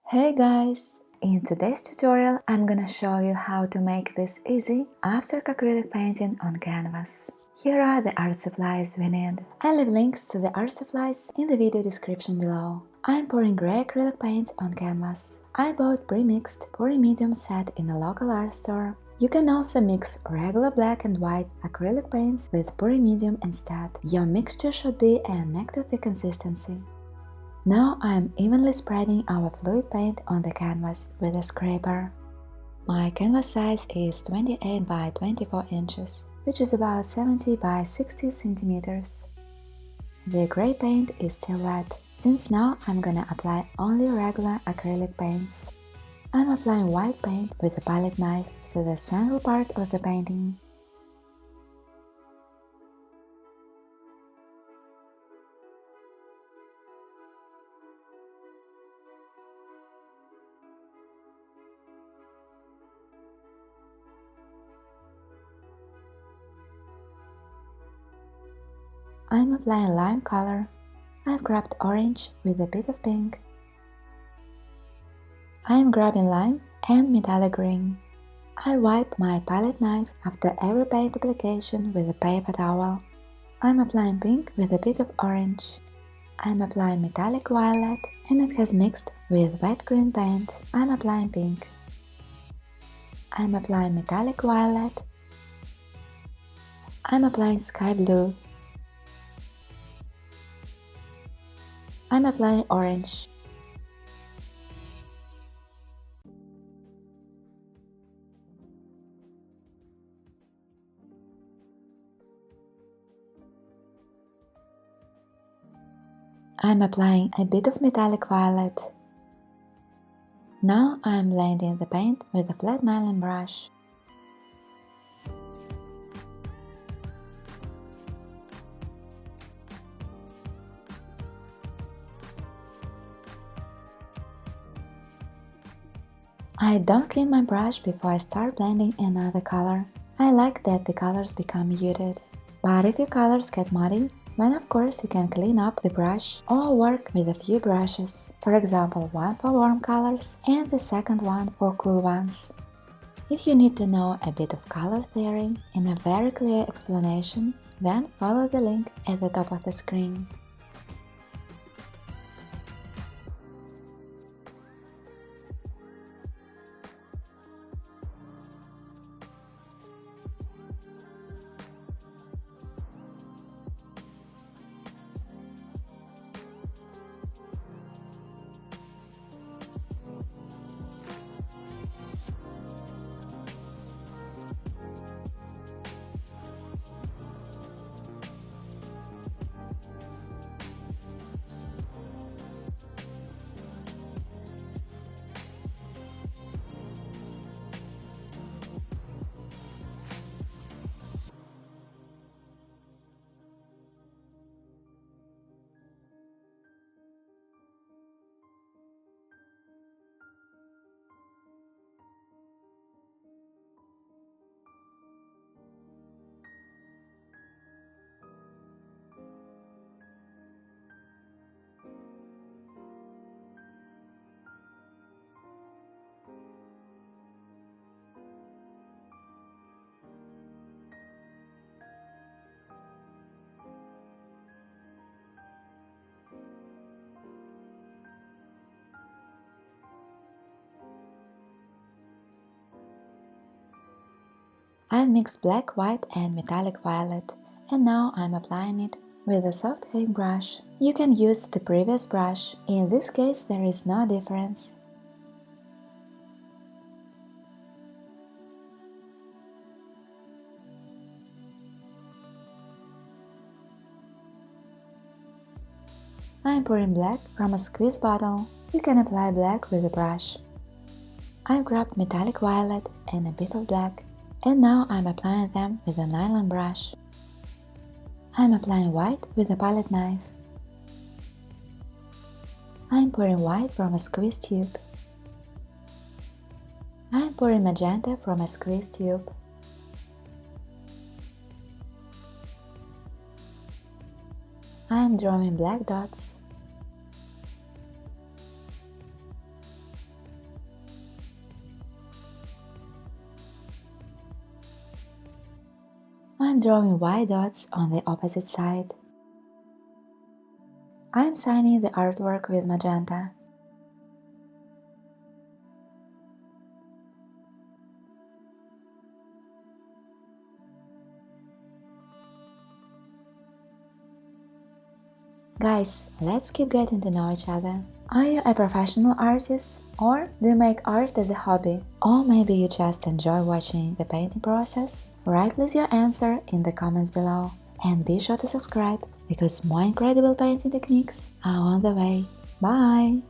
Hey guys! In today's tutorial I'm gonna show you how to make this easy abstract acrylic painting on canvas. Here are the art supplies we need. I'll leave links to the art supplies in the video description below. I'm pouring grey acrylic paint on canvas. I bought pre-mixed pouring medium set in a local art store. You can also mix regular black and white acrylic paints with pouring medium instead. Your mixture should be a nectar-thick consistency. Now I am evenly spreading our fluid paint on the canvas with a scraper. My canvas size is 28 by 24 inches, which is about 70 by 60 centimeters. The grey paint is still wet, since now I'm gonna apply only regular acrylic paints. I'm applying white paint with a palette knife to the central part of the painting. I'm applying lime color. I've grabbed orange with a bit of pink. I'm grabbing lime and metallic green. I wipe my palette knife after every paint application with a paper towel. I'm applying pink with a bit of orange. I'm applying metallic violet and it has mixed with wet green paint. I'm applying pink. I'm applying metallic violet. I'm applying sky blue. I'm applying orange. I'm applying a bit of metallic violet. Now I'm blending the paint with a flat nylon brush. I don't clean my brush before I start blending another color. I like that the colors become muted. But if your colors get muddy, then of course you can clean up the brush or work with a few brushes, for example one for warm colors and the second one for cool ones. If you need to know a bit of color theory in a very clear explanation, then follow the link at the top of the screen. I mixed black, white and metallic violet, and now I'm applying it with a soft cake brush. You can use the previous brush, in this case there is no difference. I'm pouring black from a squeeze bottle. You can apply black with a brush. I've grabbed metallic violet and a bit of black, and now I'm applying them with a nylon brush. I'm applying white with a palette knife. I'm pouring white from a squeeze tube. I'm pouring magenta from a squeeze tube. I'm drawing black dots. I'm drawing white dots on the opposite side. I'm signing the artwork with magenta. Guys, let's keep getting to know each other. Are you a professional artist? Or do you make art as a hobby? Or maybe you just enjoy watching the painting process? Write please your answer in the comments below. And be sure to subscribe, because more incredible painting techniques are on the way. Bye!